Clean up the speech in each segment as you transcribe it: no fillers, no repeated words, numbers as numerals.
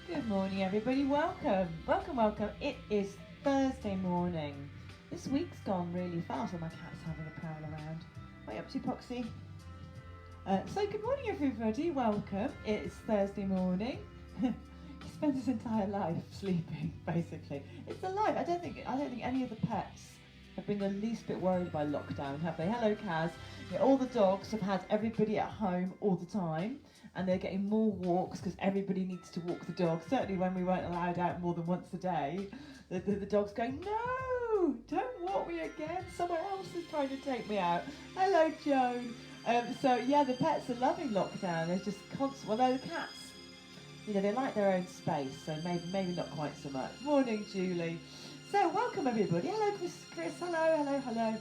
Good morning, everybody. Welcome. It is Thursday morning. This week's gone really fast, and my cat's having a prowl around. What are you up to, Poxy? So good morning, everybody. Welcome. It's Thursday morning. He spends his entire life sleeping, basically. It's a life. I don't think any of the pets have been the least bit worried by lockdown, have they? Hello, Kaz. Yeah, all the dogs have had everybody at home all the time, and they're getting more walks because everybody needs to walk the dog. Certainly when we weren't allowed out more than once a day, the dog's going, no, don't walk me again. Someone else is trying to take me out. Hello, Joan. So yeah, the pets are loving lockdown. There's just constant, although the cats, they like their own space, so maybe not quite so much. Morning, Julie. So welcome everybody. Hello, Chris. Hello.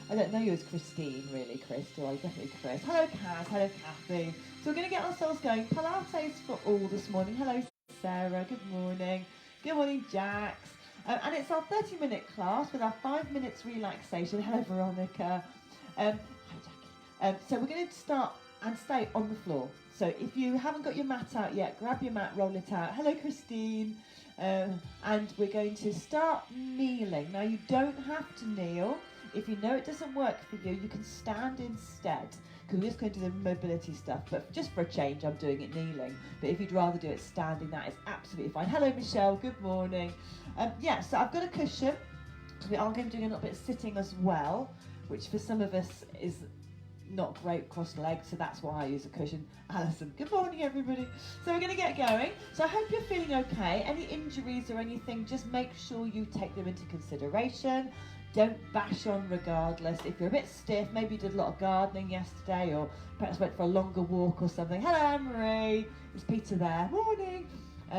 I don't know you as Christine, really, Chris, do I? Definitely Chris. Hello, Kaz. Hello, Kathy. So we're going to get ourselves going. Pilates for all this morning. Hello, Sarah. Good morning. Good morning, Jax. And it's our 30-minute class with our 5 minutes relaxation. Hello, Veronica. Hi, Jackie. So we're going to start and stay on the floor. So if you haven't got your mat out yet, grab your mat, roll it out. Hello, Christine. And we're going to start kneeling. Now, you don't have to kneel. If you know it doesn't work for you, you can stand instead, because we're just going to do the mobility stuff. But just for a change, I'm doing it kneeling. But if you'd rather do it standing, that is absolutely fine. Hello, Michelle. Good morning. So I've got a cushion. We are going to do a little bit of sitting as well, which for some of us is not great cross-legged, so that's why I use a cushion. Alison, good morning everybody. So we're going to get going. So I hope you're feeling okay. Any injuries or anything, just make sure you take them into consideration. Don't bash on regardless. If you're a bit stiff, maybe you did a lot of gardening yesterday, or perhaps went for a longer walk or something. Hello, Anne-Marie. It's Peter there. Morning.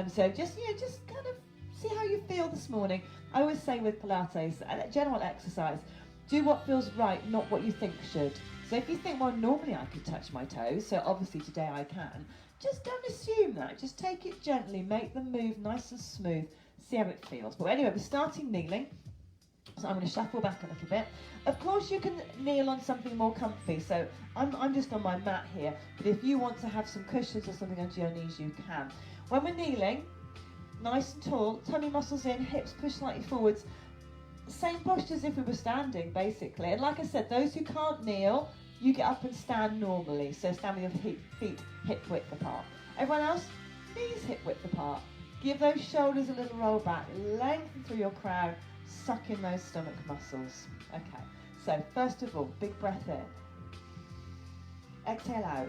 So just kind of see how you feel this morning. I always say with Pilates, general exercise, do what feels right, not what you think should. So if you think, well, normally I could touch my toes, so obviously today I can, just don't assume that. Just take it gently, make them move nice and smooth, see how it feels. But anyway, we're starting kneeling. So I'm going to shuffle back a little bit. Of course, you can kneel on something more comfy. So I'm just on my mat here. But if you want to have some cushions or something under your knees, you can. When we're kneeling, nice and tall, tummy muscles in, hips push slightly forwards. Same posture as if we were standing, basically. And like I said, those who can't kneel, you get up and stand normally. So stand with your feet hip width apart. Everyone else, knees hip width apart. Give those shoulders a little roll back. Lengthen through your crown. Suck in those stomach muscles. Okay, so first of all, big breath in. Exhale out.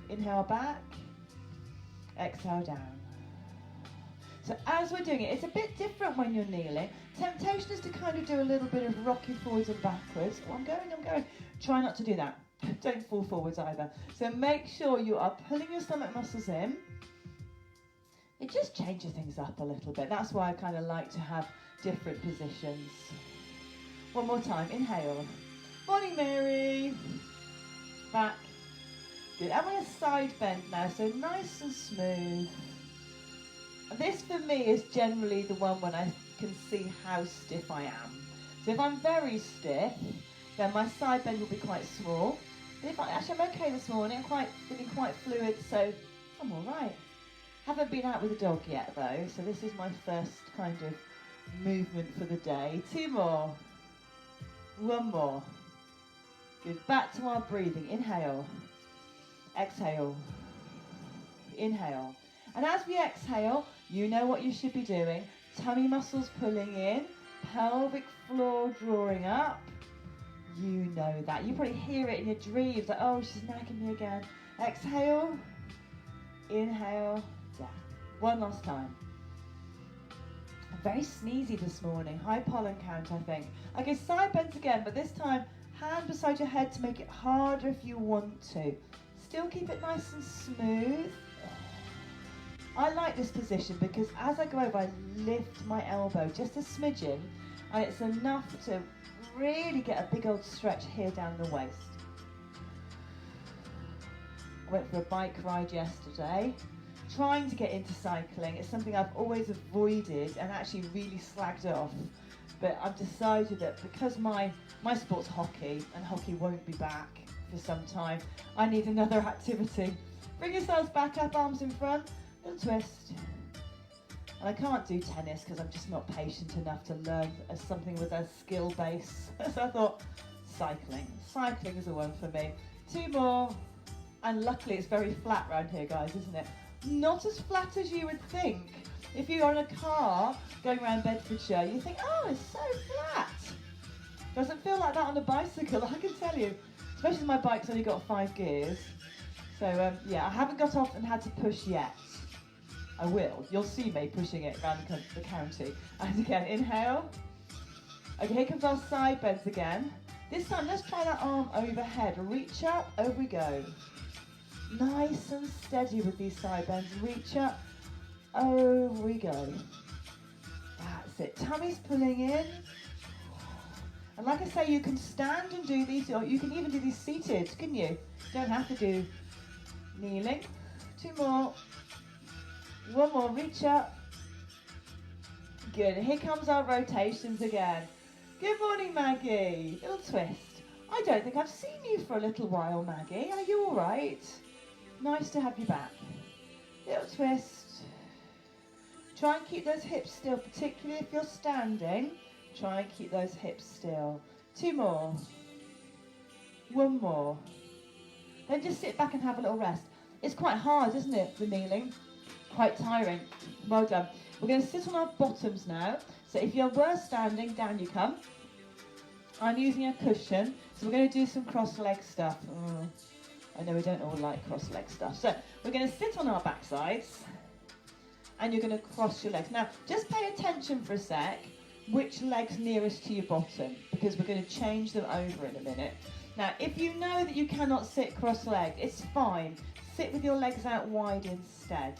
Inhale back. Exhale down. So as we're doing it, it's a bit different when you're kneeling. Temptation is to kind of do a little bit of rocking forwards and backwards. Oh, I'm going. Try not to do that. Don't fall forwards either. So make sure you are pulling your stomach muscles in. It just changes things up a little bit. That's why I kind of like to have different positions. One more time. Inhale. Morning, Mary. Back. Good. I'm on a side bend now, so nice and smooth. This for me is generally the one when I can see how stiff I am. So if I'm very stiff, then my side bend will be quite small. But if I'm okay this morning, I'm feeling quite fluid, so I'm all right. Haven't been out with a dog yet though, so this is my first kind of movement for the day. 2 more. 1 more. Good. Back to our breathing. Inhale. Exhale. Inhale. And as we exhale, you know what you should be doing. Tummy muscles pulling in, pelvic floor drawing up. You know that. You probably hear it in your dreams, like, oh, she's nagging me again. Exhale, inhale, down. One last time. I'm very sneezy this morning. High pollen count, I think. Okay, side bends again, but this time, hand beside your head to make it harder if you want to. Still keep it nice and smooth. I like this position because as I go over, I lift my elbow just a smidgen, and it's enough to really get a big old stretch here down the waist. I went for a bike ride yesterday, trying to get into cycling. It's something I've always avoided and actually really slagged off. But I've decided that because my sport's hockey, and hockey won't be back for some time, I need another activity. Bring yourselves back up, arms in front. little twist. And I can't do tennis because I'm just not patient enough to learn something with a skill base. So I thought, cycling. Cycling is the one for me. 2 more. And luckily it's very flat around here, guys, isn't it? Not as flat as you would think. If you're on a car going around Bedfordshire, you think, oh, it's so flat. Doesn't feel like that on a bicycle, I can tell you. Especially my bike's only got 5 gears. So yeah, I haven't got off and had to push yet. I will. You'll see me pushing it around the county. And again, inhale. Okay, here comes our side bends again. This time, let's try that arm overhead. Reach up, over we go. Nice and steady with these side bends. Reach up, over we go. That's it. Tummy's pulling in. And like I say, you can stand and do these, or you can even do these seated, can you? You don't have to do kneeling. 2 more. 1 more, reach up. Good, here comes our rotations again. Good morning, Maggie. Little twist. I don't think I've seen you for a little while, Maggie. Are you all right? Nice to have you back. Little twist. Try and keep those hips still, particularly if you're standing. Try and keep those hips still. 2 more. 1 more. Then just sit back and have a little rest. It's quite hard, isn't it, the kneeling? Quite tiring. Well done. We're going to sit on our bottoms now. So if you were standing, down you come. I'm using a cushion. So we're going to do some cross-leg stuff. I know we don't all like cross-leg stuff. So we're going to sit on our backsides. And you're going to cross your legs. Now, just pay attention for a sec. Which leg's nearest to your bottom? Because we're going to change them over in a minute. Now, if you know that you cannot sit cross-legged, it's fine. Sit with your legs out wide instead.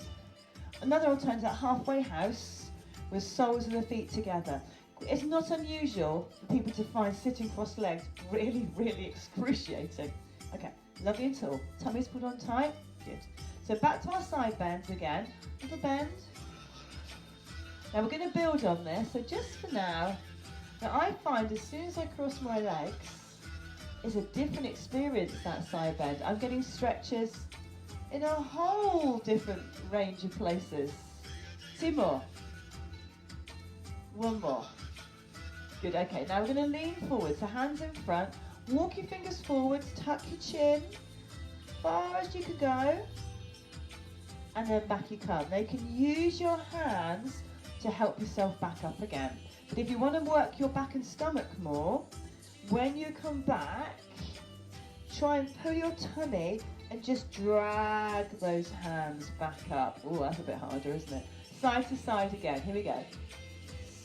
Another alternative, halfway house with soles of the feet together. It's not unusual for people to find sitting cross-legged really, really excruciating. Okay, lovely and tall. Tummy's put on tight. Good. So back to our side bends again. Little bend. Now we're going to build on this. So just for now I find as soon as I cross my legs, it's a different experience, that side bend. I'm getting stretches in a whole different range of places. 2 more. 1 more. Good, okay, now we're going to lean forward, so hands in front, walk your fingers forwards, tuck your chin, far as you can go, and then back you come. Now you can use your hands to help yourself back up again. But if you want to work your back and stomach more, when you come back, try and pull your tummy and just drag those hands back up. Oh, that's a bit harder, isn't it? Side to side again. Here we go.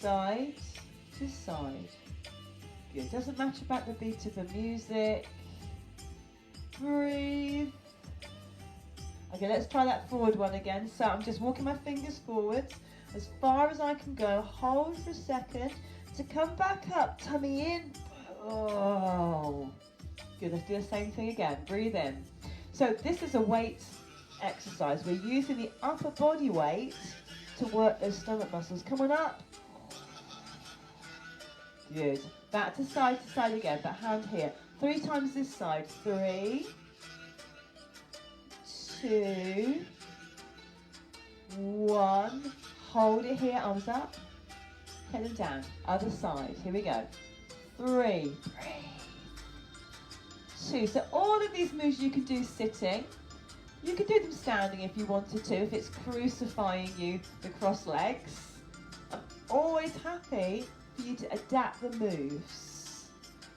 Side to side. Good. Doesn't matter about the beat of the music. Breathe. Okay, let's try that forward one again. So I'm just walking my fingers forwards as far as I can go. Hold for a second to come back up. Tummy in. Oh. Good. Let's do the same thing again. Breathe in. So this is a weight exercise. We're using the upper body weight to work those stomach muscles. Come on up. Good. Back to side again, but hand here. 3 times this side. 3, 2, 1. Hold it here, arms up. Head them down. Other side. Here we go. 3. 2. So all of these moves you can do sitting. You can do them standing if you wanted to, if it's crucifying you, the cross legs. I'm always happy for you to adapt the moves.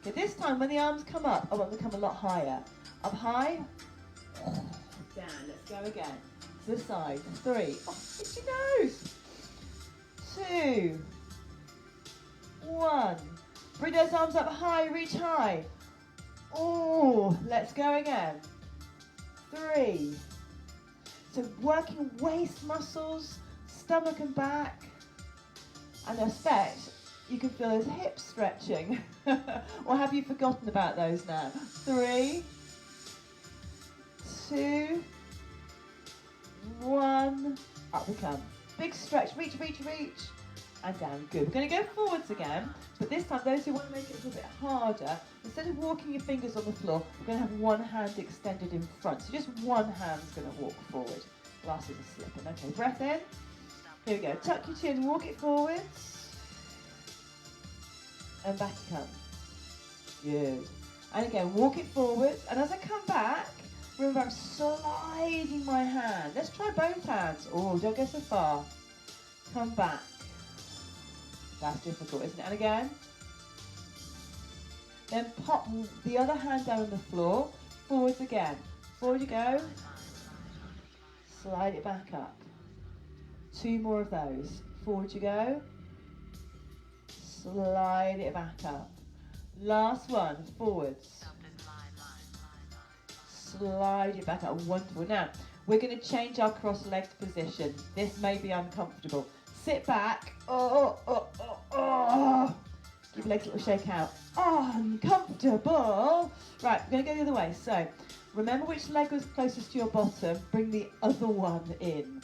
Okay, this time when the arms come up, I want them to come a lot higher. Up high, down, let's go again. To the side, 3, oh, itchy nose. 2, 1. Bring those arms up high, reach high. Oh, let's go again. 3. So working waist muscles, stomach and back. And I expect you can feel those hips stretching. Or have you forgotten about those now? 3, 2, 1. Up we come. Big stretch, reach, reach, reach. And down, good. We're going to go forwards again, but this time those who want to make it a little bit harder, instead of walking your fingers on the floor, we're going to have one hand extended in front. So just one hand's going to walk forward. Glasses are slipping. Okay, breath in. Here we go. Tuck your chin, walk it forwards. And back it comes. Good. And again, walk it forwards. And as I come back, remember I'm sliding my hand. Let's try both hands. Oh, don't go so far. Come back. That's difficult, isn't it? And again. Then pop the other hand down on the floor. Forwards again. Forward you go. Slide it back up. 2 more of those. Forward you go. Slide it back up. Last one. Forwards. Slide it back up. Wonderful. Now, we're going to change our cross-legged position. This may be uncomfortable. Sit back. Oh, oh, oh, oh. Give your legs a little shake out. Uncomfortable. Right, we're going to go the other way. So, remember which leg was closest to your bottom. Bring the other one in.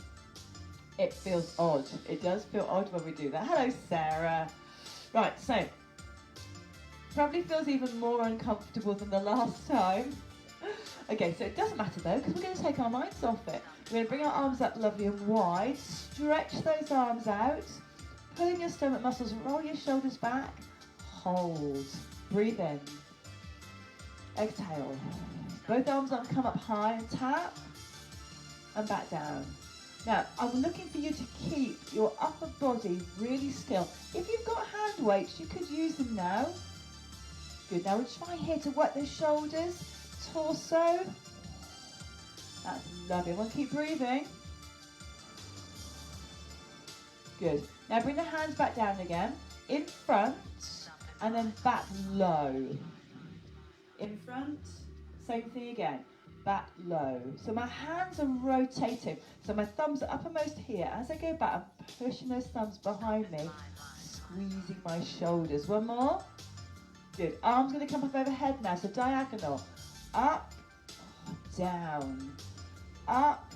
It feels odd. It does feel odd when we do that. Hello, Sarah. Right, so, probably feels even more uncomfortable than the last time. Okay, so it doesn't matter though, because we're going to take our minds off it. We're going to bring our arms up lovely and wide. Stretch those arms out. Pull in your stomach muscles. Roll your shoulders back. Hold. Breathe in. Exhale. Both arms on, come up high and tap. And back down. Now, I'm looking for you to keep your upper body really still. If you've got hand weights, you could use them now. Good. Now, we're trying here to work those shoulders, torso. That's lovely. We'll keep breathing. Good. Now, bring the hands back down again. In front, and then back low. In front, same thing again. Back low. So my hands are rotating. So my thumbs are uppermost here. As I go back, I'm pushing those thumbs behind me, squeezing my shoulders. One more. Good. Arms going to come up overhead now. So diagonal. Up, down, up.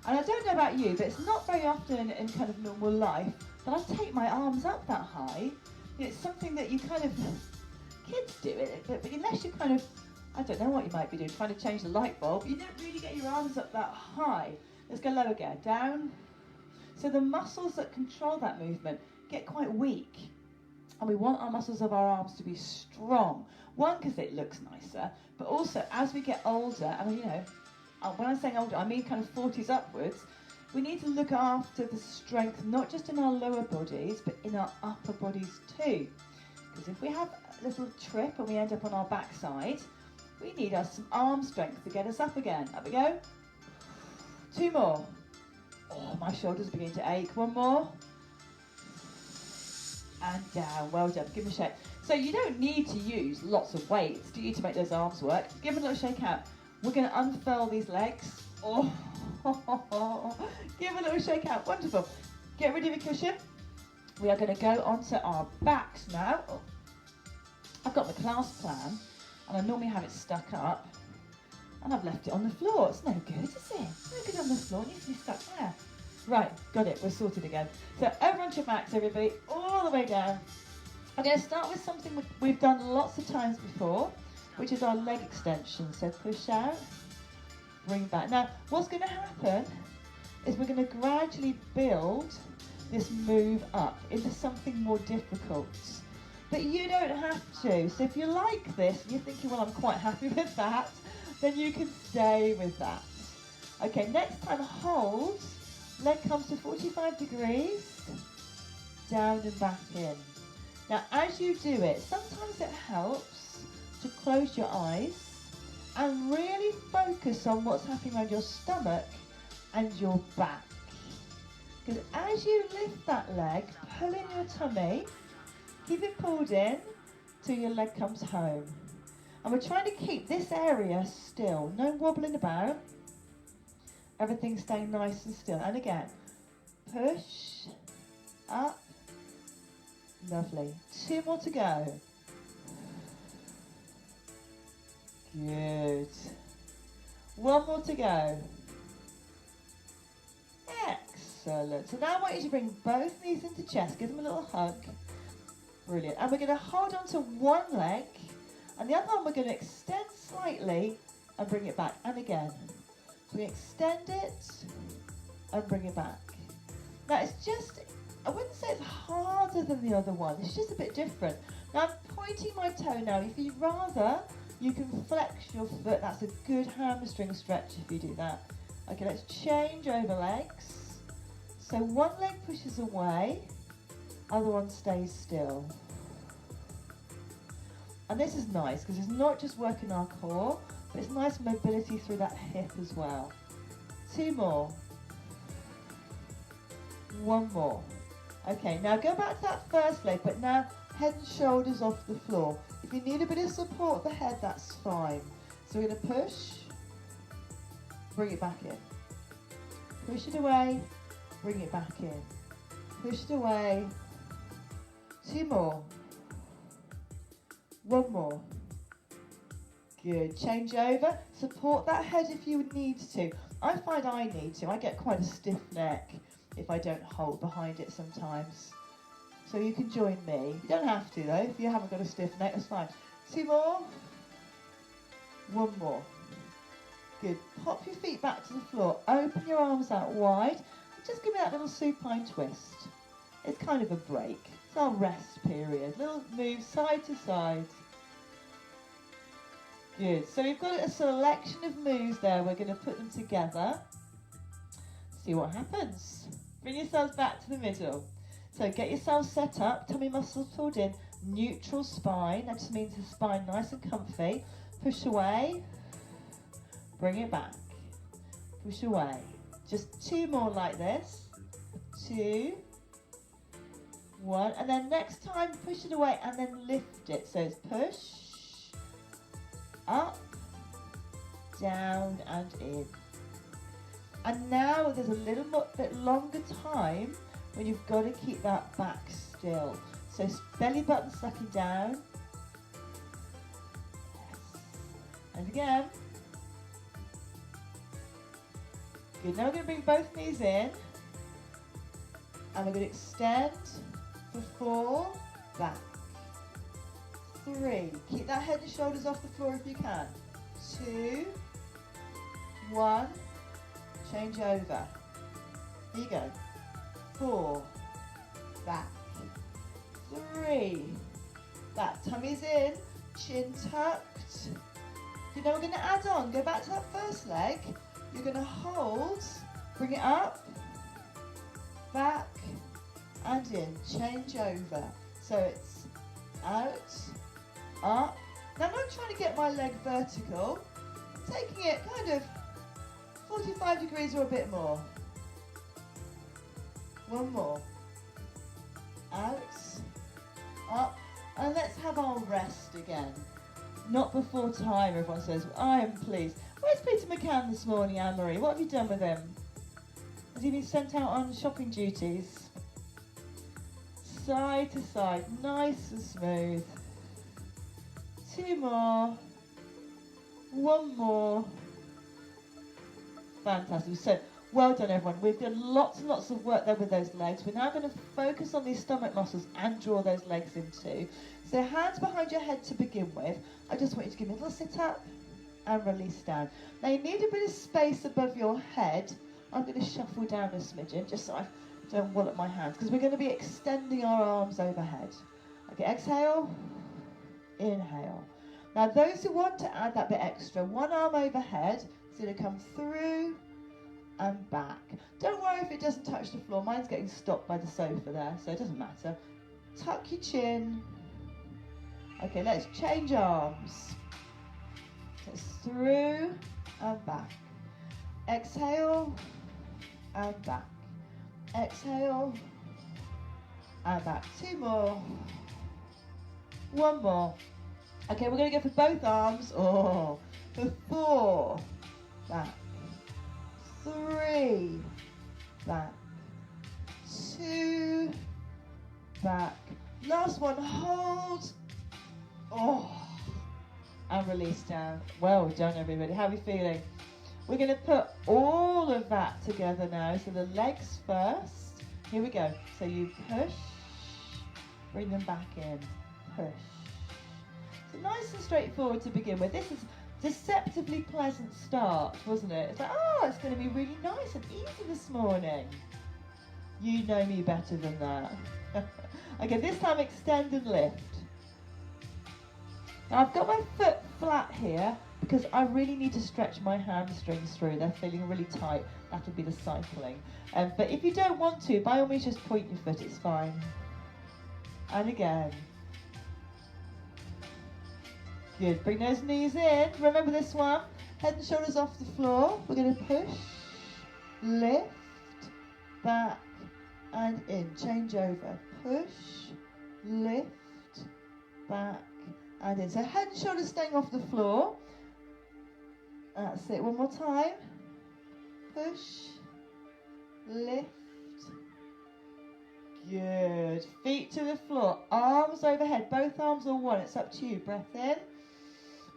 And I don't know about you, but it's not very often in kind of normal life that I take my arms up that high. It's something that you kind of, kids do it, but unless you kind of, I don't know what you might be doing, trying to change the light bulb, you don't really get your arms up that high. Let's go low again, down. So the muscles that control that movement get quite weak. And we want our muscles of our arms to be strong. One, because it looks nicer, but also as we get older, and you know, when I'm saying older, I mean kind of 40s upwards, we need to look after the strength, not just in our lower bodies, but in our upper bodies too. Because if we have a little trip and we end up on our backside, we need some arm strength to get us up again. Up we go. 2 more. Oh, my shoulders are beginning to ache. 1 more. And down. Well done. Give them a shake. So you don't need to use lots of weights, do you, to make those arms work? Give them a little shake out. We're going to unfurl these legs. Oh, give a little shake out. Wonderful. Get rid of your cushion. We are going to go onto our backs now. Oh. I've got my class plan, and I normally have it stuck up, and I've left it on the floor. It's no good, is it? No good on the floor. It needs to be stuck there. Right, got it. We're sorted again. So over onto your backs, everybody, all the way down. I'm going to start with something we've done lots of times before, which is our leg extension. So push out, bring back. Now, what's going to happen is we're going to gradually build this move up into something more difficult. But you don't have to. So if you like this, and you're thinking, well, I'm quite happy with that, then you can stay with that. Okay, next time, hold. Leg comes to 45 degrees. Down and back in. Now, as you do it, sometimes it helps to close your eyes and really focus on what's happening around your stomach and your back. Because as you lift that leg, pull in your tummy, keep it pulled in till your leg comes home. And we're trying to keep this area still, no wobbling about. Everything staying nice and still. And again, push, up, lovely. 2 more to go. Good. 1 more to go. Excellent. So now I want you to bring both knees into chest. Give them a little hug. Brilliant. And we're going to hold on to one leg, and the other one we're going to extend slightly and bring it back. And again. So we extend it and bring it back. Now it's just, I wouldn't say it's harder than the other one, it's just a bit different. Now I'm pointing my toe now. If you'd rather, you can flex your foot. That's a good hamstring stretch if you do that. Okay, let's change over legs. So one leg pushes away, other one stays still. And this is nice because it's not just working our core, but it's nice mobility through that hip as well. 2 more. 1 more. Okay, now go back to that first leg, but now head and shoulders off the floor. If you need a bit of support of the head, that's fine. So we're going to push, bring it back in. Push it away, bring it back in. Push it away. 2 more. 1 more. Good. Change over. Support that head if you need to. I find I need to. I get quite a stiff neck if I don't hold behind it sometimes. So you can join me. You don't have to though. If you haven't got a stiff neck, that's fine. 2 more. 1 more. Good. Pop your feet back to the floor. Open your arms out wide. And just give me that little supine twist. It's kind of a break. It's our rest period. Little move side to side. Good. So we've got a selection of moves there. We're going to put them together. See what happens. Bring yourselves back to the middle. So get yourself set up. Tummy muscles pulled in. Neutral spine. That just means the spine nice and comfy. Push away. Bring it back. Push away. Just 2 more like this. 2. 1. And then next time push it away and then lift it. So it's push, up, down and in. And now there's a little bit longer time when you've got to keep that back still. So belly button sucking down. Yes. And again. Good. Now we're going to bring both knees in. And we're going to extend for 4, back. 3. Keep that head and shoulders off the floor if you can. 2, 1. Change over. Here you go. 4, back. 3, back. Tummy's in, chin tucked. You know we're going to add on. Go back to that first leg. You're going to hold, bring it up, back, and in. Change over. So it's out, up. Now I'm not trying to get my leg vertical. I'm taking it kind of 45 degrees or a bit more. 1 more. Out, up, and let's have our rest again. Not before time, everyone says. I am pleased. Where's Peter McCann this morning, Anne-Marie? What have you done with him? Has he been sent out on shopping duties? Side to side, nice and smooth. 2 more. 1 more. Fantastic. So, well done everyone. We've done lots and lots of work there with those legs. We're now going to focus on these stomach muscles and draw those legs in too. So hands behind your head to begin with. I just want you to give me a little sit up and release down. Now you need a bit of space above your head. I'm going to shuffle down a smidgen just so I don't wallop my hands because we're going to be extending our arms overhead. Okay, exhale, inhale. Now those who want to add that bit extra, one arm overhead is going to come through and back. Don't worry if it doesn't touch the floor. Mine's getting stopped by the sofa there, so it doesn't matter. Tuck your chin. Okay, let's change arms. So it's through and back. Exhale and back. Exhale and back. 2 more. 1 more. Okay, we're going to go for both arms. Oh, for 4. Back. 3. Back. 2. Back. Last one. Hold. Oh. And release down. Well done, everybody. How are we feeling? We're going to put all of that together now. So the legs first. Here we go. So you push. Bring them back in. Push. So nice and straightforward to begin with. This is deceptively pleasant start, wasn't it? It's like, oh, it's going to be really nice and easy this morning. You know me better than that. Okay, this time extend and lift. Now I've got my foot flat here because I really need to stretch my hamstrings through. They're feeling really tight. That'll be the cycling. But if you don't want to, by all means just point your foot, it's fine. And again. Good, bring those knees in. Remember this one, head and shoulders off the floor. We're going to push, lift, back and in. Change over. Push, lift, back and in. So head and shoulders staying off the floor. That's it. One more time. Push, lift. Good. Feet to the floor. Arms overhead. Both arms or one. It's up to you. Breath in.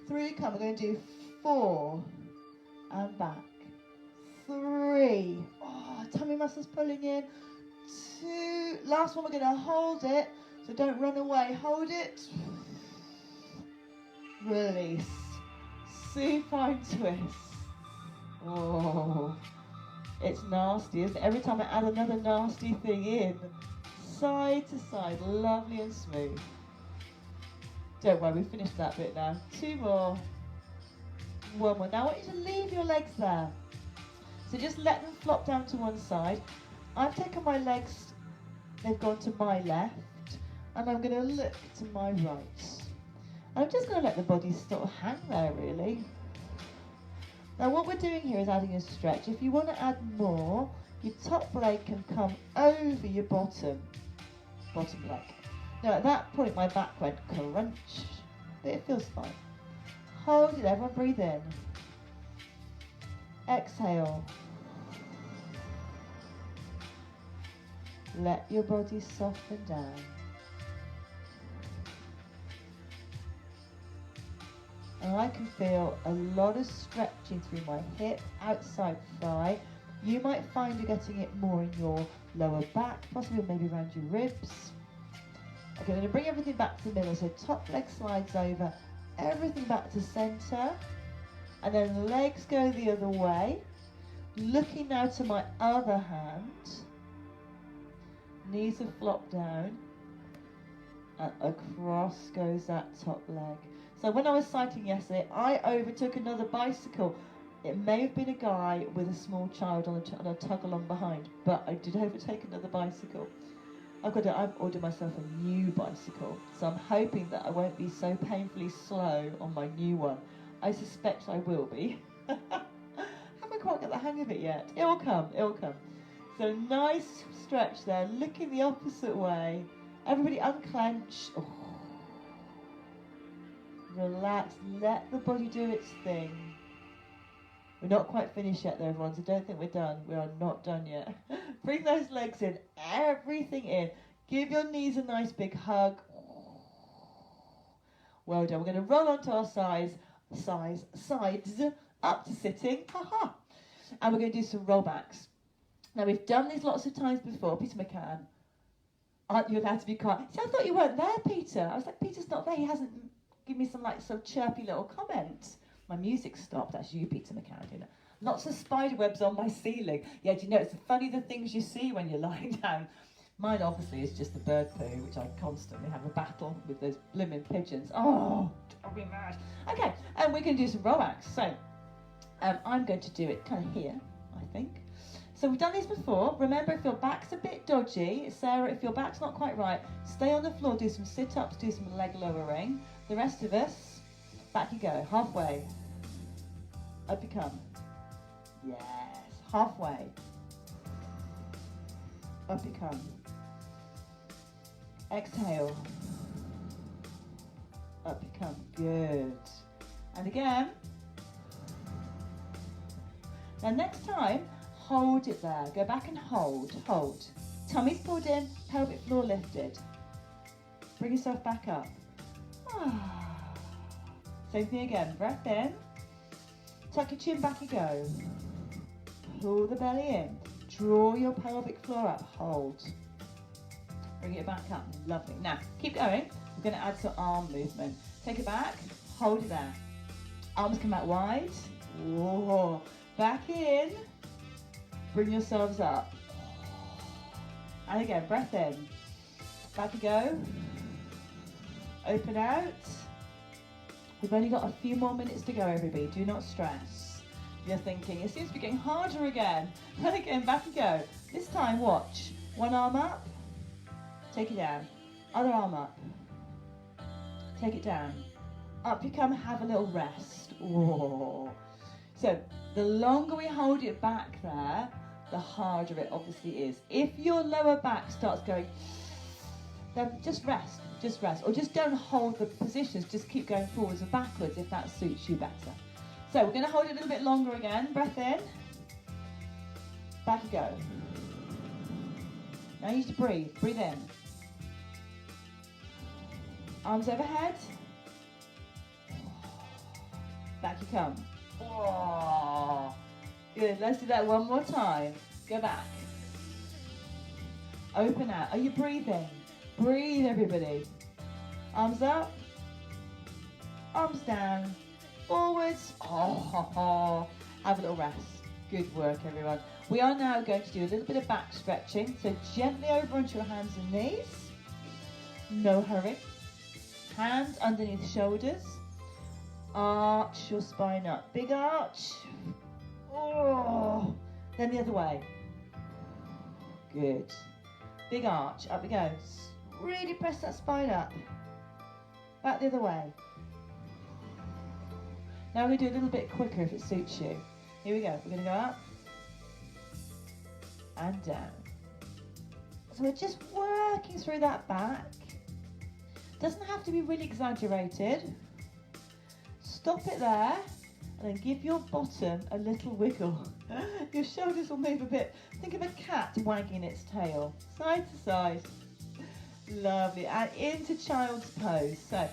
3, come. We're going to do 4 and back. 3. Oh, tummy muscles pulling in. 2. Last one, we're going to hold it. So don't run away. Hold it. Release. Supine twist. Oh, it's nasty, isn't it? Every time I add another nasty thing in. Side to side. Lovely and smooth. Don't worry, we've finished that bit now. 2 more. 1 more. Now I want you to leave your legs there. So just let them flop down to one side. I've taken my legs, they've gone to my left, and I'm going to look to my right. I'm just going to let the body sort of hang there, really. Now what we're doing here is adding a stretch. If you want to add more, your top leg can come over your bottom leg. Now at that point my back went crunch, but it feels fine. Hold it, everyone breathe in. Exhale. Let your body soften down. And I can feel a lot of stretching through my hip, outside thigh. You might find you're getting it more in your lower back, possibly maybe around your ribs. Okay, I'm going to bring everything back to the middle. So top leg slides over, everything back to center. And then legs go the other way. Looking now to my other hand. Knees are flopped down. And across goes that top leg. So when I was cycling yesterday, I overtook another bicycle. It may have been a guy with a small child on a tug along behind, but I did overtake another bicycle. I've ordered myself a new bicycle, so I'm hoping that I won't be so painfully slow on my new one. I suspect I will be. Haven't quite got the hang of it yet. It'll come, it'll come. So nice stretch there, looking the opposite way. Everybody unclench. Oh. Relax, let the body do its thing. We're not quite finished yet though, everyone, so don't think we're done. We are not done yet. Bring those legs in, everything in. Give your knees a nice big hug. Well done. We're going to roll onto our sides, up to sitting. Ha-ha. And we're going to do some rollbacks. Now, we've done these lots of times before. Peter McCann, aren't you allowed to be quiet? See, I thought you weren't there, Peter. I was like, Peter's not there. He hasn't given me some sort of chirpy little comment. My music stopped. That's you, Peter McCann, doing it. Lots of spider webs on my ceiling. Yeah, do you know, it's funny the things you see when you're lying down. Mine obviously is just the bird poo, which I constantly have a battle with those blimmin' pigeons. Oh, I'll be mad. Okay, and we can do some rollbacks. So, I'm going to do it kind of here, I think. So we've done this before. Remember, if your back's a bit dodgy, Sarah, if your back's not quite right, stay on the floor, do some sit-ups, do some leg lowering. The rest of us, back you go, halfway. Up you come. Yes, halfway. Up you come. Exhale. Up you come. Good. And again. Now next time, hold it there. Go back and hold. Hold. Tummy's pulled in, pelvic floor lifted. Bring yourself back up. Same thing again. Breath in. Tuck your chin back you go. Pull the belly in. Draw your pelvic floor up. Hold. Bring it back up. Lovely. Now, keep going. We're going to add some arm movement. Take it back. Hold it there. Arms come out wide. Whoa. Back in. Bring yourselves up. And again, breath in. Back you go. Open out. We've only got a few more minutes to go, everybody. Do not stress. You're thinking, it seems to be getting harder again. And again, back you go. This time, watch. One arm up. Take it down. Other arm up. Take it down. Up you come, have a little rest. Whoa. So, the longer we hold it back there, the harder it obviously is. If your lower back starts going, then just rest, or just don't hold the positions, just keep going forwards and backwards if that suits you better. So we're going to hold it a little bit longer again, breath in, back you go. Now you need to breathe in. Arms overhead, back you come. Oh, good, let's do that one more time. Go back. Open out. Are you breathing? Breathe, everybody. Arms up. Arms down. Forwards. Oh, have a little rest. Good work, everyone. We are now going to do a little bit of back stretching. So gently over onto your hands and knees. No hurry. Hands underneath shoulders. Arch your spine up. Big arch. Oh. Then the other way. Good. Big arch. Up we go. Really press that spine up. Back the other way. Now we're going to do a little bit quicker if it suits you. Here we go. We're going to go up and down. So we're just working through that back. Doesn't have to be really exaggerated. Stop it there and then give your bottom a little wiggle. Your shoulders will move a bit. Think of a cat wagging its tail, side to side. Lovely. And into child's pose. So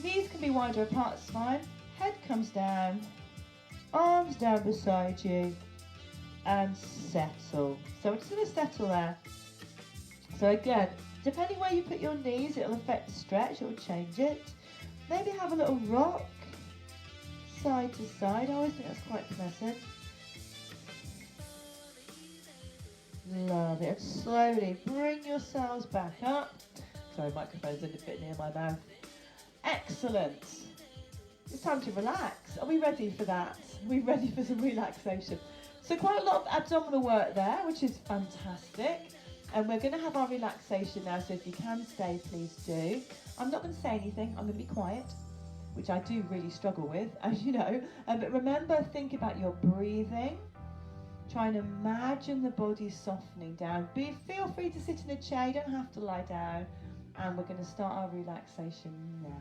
knees can be wider apart, it's fine. Head comes down, arms down beside you, and settle. So we're just going to settle there. So again, depending where you put your knees, it'll affect the stretch, it'll change it. Maybe have a little rock, side to side. I always think that's quite pleasant. Lovely. And slowly bring yourselves back up. Sorry, microphone's a little bit near my mouth. Excellent. It's time to relax. Are we ready for that? Are we ready for some relaxation? So quite a lot of abdominal work there, which is fantastic. And we're going to have our relaxation now, so if you can stay, please do. I'm not going to say anything. I'm going to be quiet, which I do really struggle with, as you know. But remember, think about your breathing. Try and imagine the body softening down. Feel free to sit in a chair. You don't have to lie down. And we're going to start our relaxation now.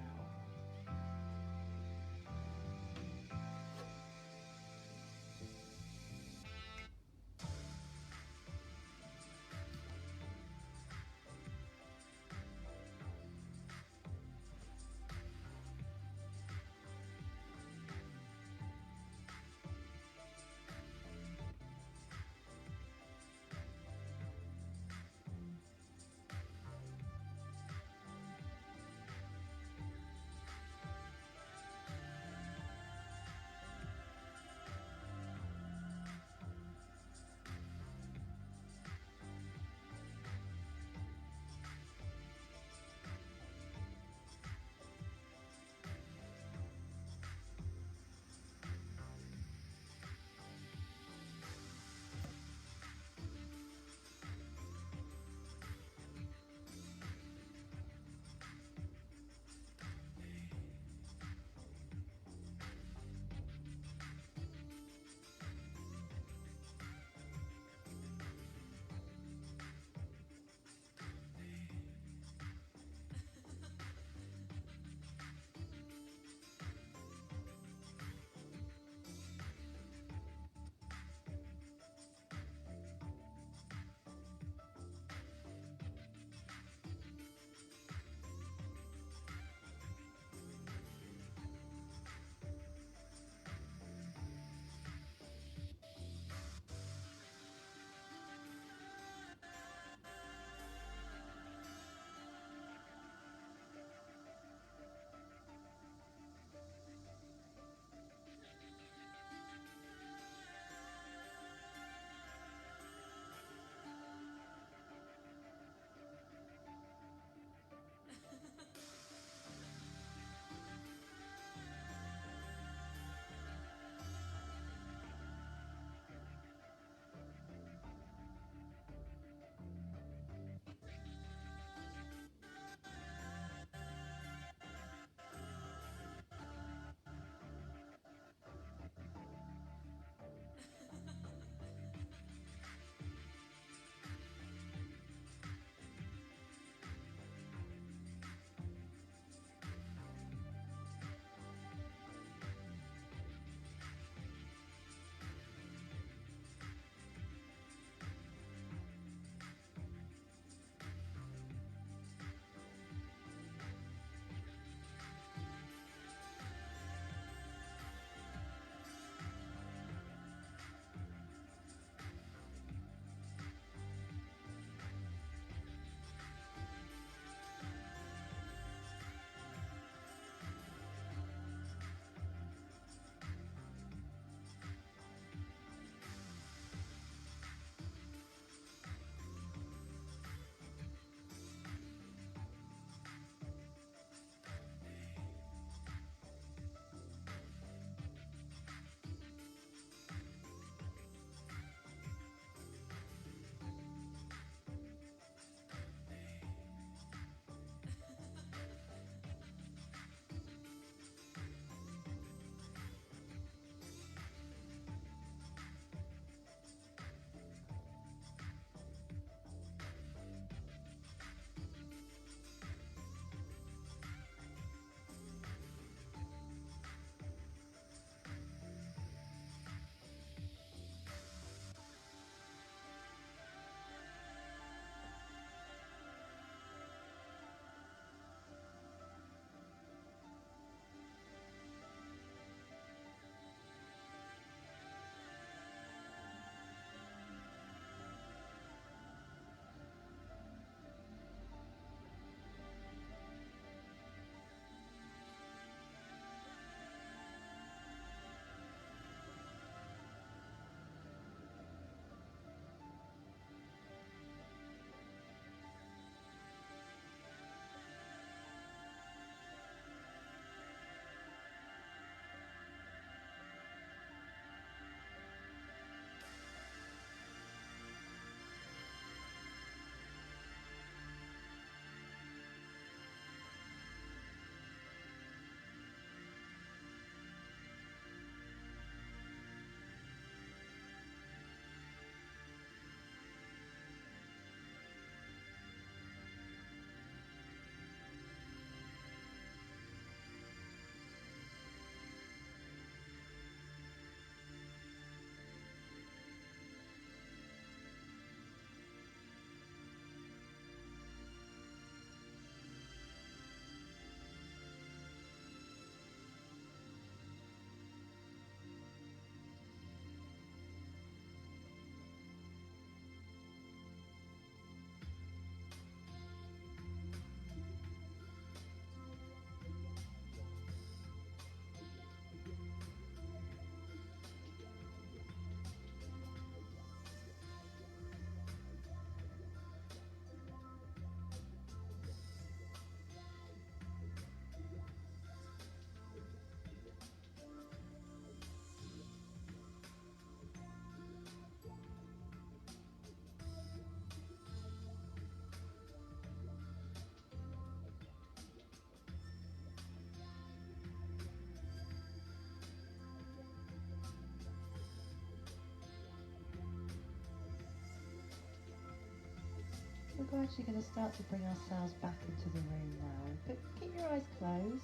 we're gradually going to start to bring ourselves back into the room now. But keep your eyes closed.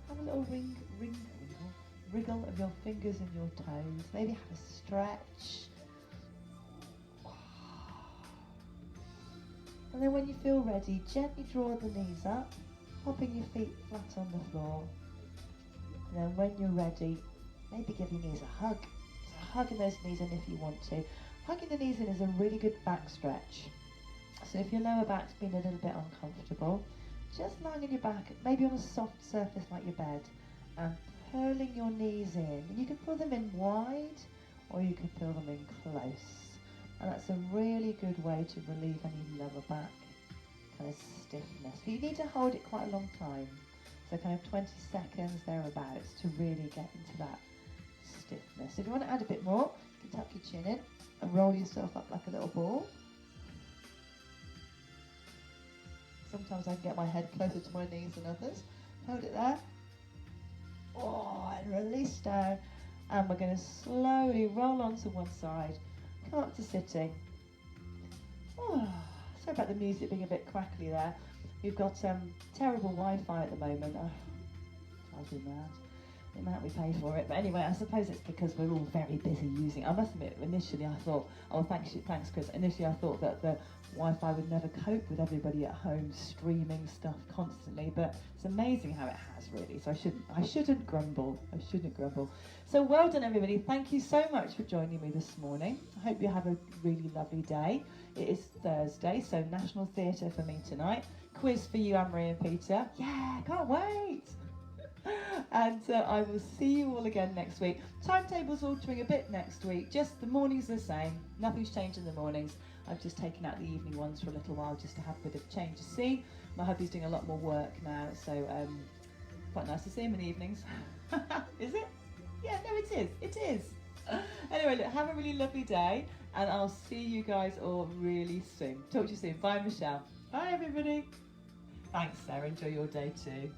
Have a little wriggle of your fingers and your toes. Maybe have a stretch. And then when you feel ready, gently draw the knees up, popping your feet flat on the floor. And then when you're ready, maybe give your knees a hug. So hugging those knees in if you want to. Hugging the knees in is a really good back stretch. So if your lower back's been a little bit uncomfortable, just lying on your back, maybe on a soft surface like your bed, and pulling your knees in. And you can pull them in wide, or you can pull them in close. And that's a really good way to relieve any lower back kind of stiffness. But you need to hold it quite a long time. So kind of 20 seconds thereabouts to really get into that stiffness. If you want to add a bit more, you can tuck your chin in and roll yourself up like a little ball. Sometimes I can get my head closer to my knees than others. Hold it there. Oh, and release down. And we're going to slowly roll onto one side. Come up to sitting. Oh, sorry about the music being a bit crackly there. We've got terrible Wi-Fi at the moment. Drives me mad. The amount we pay for it. But anyway, I suppose it's because we're all very busy using it. I must admit, initially I thought, oh thanks Chris, initially I thought that the Wi-Fi would never cope with everybody at home streaming stuff constantly, but it's amazing how it has really, so I shouldn't grumble. So well done everybody, thank you so much for joining me this morning. I hope you have a really lovely day. It is Thursday, so National Theatre for me tonight. Quiz for you, Anne-Marie and Peter. Yeah, can't wait! And I will see you all again next week. Timetable's altering a bit next week, just the mornings are the same, nothing's changed in the mornings. I've just taken out the evening ones for a little while just to have a bit of change of scene. My hubby's doing a lot more work now, so quite nice to see him in the evenings. Is it? Yeah, no, it is. Anyway, look, have a really lovely day, and I'll see you guys all really soon. Talk to you soon. Bye, Michelle. Bye, everybody. Thanks, Sarah. Enjoy your day too.